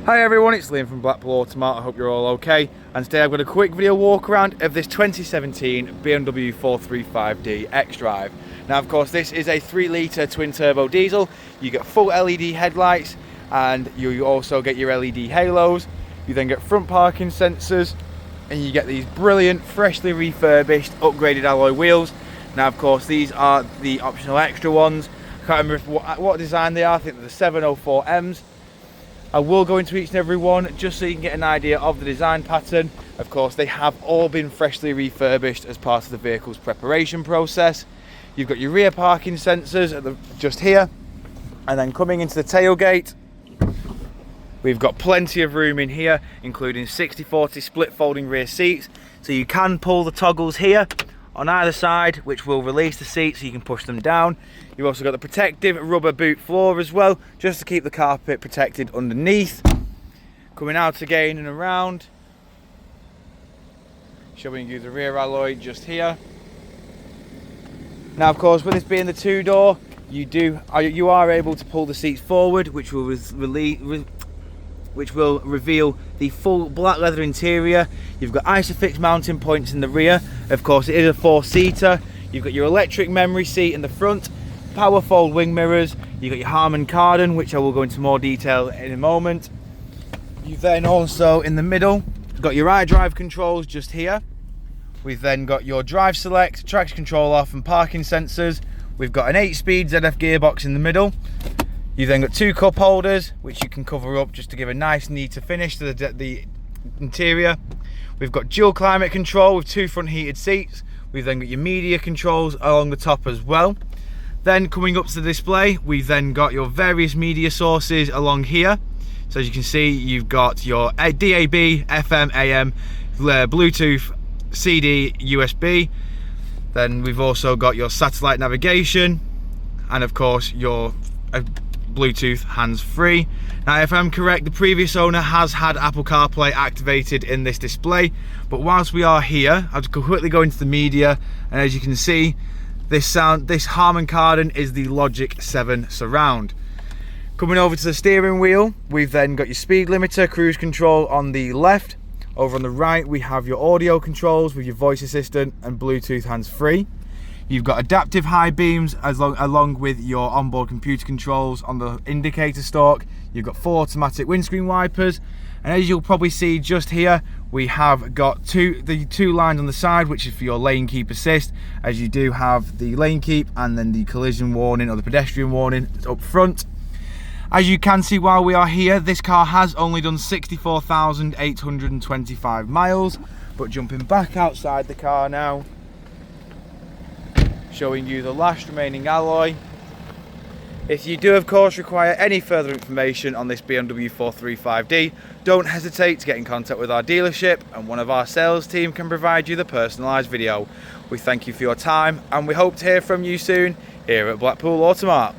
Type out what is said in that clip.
Hi everyone, it's Liam from Blackpool Automart. I hope you're all okay. And today I've got a quick video walk around of this 2017 BMW 435d xDrive. Now of course this is a 3 litre twin turbo diesel. You get full LED headlights and you also get your LED halos. You then get front parking sensors and you get these brilliant, freshly refurbished, upgraded alloy wheels. Now of course these are the optional extra ones. I can't remember what design they are. I think they're the 704Ms. I will go into each and every one just so you can get an idea of the design pattern. Of course, they have all been freshly refurbished as part of the vehicle's preparation process. You've got your rear parking sensors at just here, and then coming into the tailgate, we've got plenty of room in here, including 60/40 split folding rear seats, so you can pull the toggles here on either side, which will release the seats so you can push them down. You've also got the protective rubber boot floor as well, just to keep the carpet protected underneath. Coming out again and around, showing you the rear alloy just here. Now of course, with this being the 2-door, you are able to pull the seats forward, which will reveal the full black leather interior. You've got ISOFIX mounting points in the rear. Of course, it is a 4-seater. You've got your electric memory seat in the front, power fold wing mirrors. You've got your Harman Kardon, which I will go into more detail in a moment. You've then also in the middle got your iDrive controls just here. We've then got your drive select, traction control off and parking sensors. We've got an 8-speed ZF gearbox in the middle. You've then got 2 cup holders, which you can cover up just to give a nice neater finish to the interior. We've got dual climate control with 2 front heated seats. We've then got your media controls along the top as well. Then coming up to the display, we've then got your various media sources along here. So as you can see, you've got your DAB, FM, AM, Bluetooth, CD, USB. Then we've also got your satellite navigation, and of course your Bluetooth hands-free. Now if I'm correct, the previous owner has had Apple CarPlay activated in this display, but whilst we are here, I'll just quickly go into the media, and as you can see, this Harman Kardon is the Logic 7 surround. Coming over to the steering wheel, we've then got your speed limiter, cruise control on the left. Over on the right we have your audio controls with your voice assistant and Bluetooth hands-free. You've got adaptive high beams along with your onboard computer controls on the indicator stalk. You've got 4 automatic windscreen wipers, and as you'll probably see just here, we have got the two lines on the side, which is for your lane keep assist, as you do have the lane keep and then the collision warning or the pedestrian warning up front. As you can see while we are here, this car has only done 64,825 miles, but jumping back outside the car now, showing you the last remaining alloy. If you do of course require any further information on this BMW 435d, don't hesitate to get in contact with our dealership and one of our sales team can provide you the personalised video. We thank you for your time and we hope to hear from you soon here at Blackpool Automart.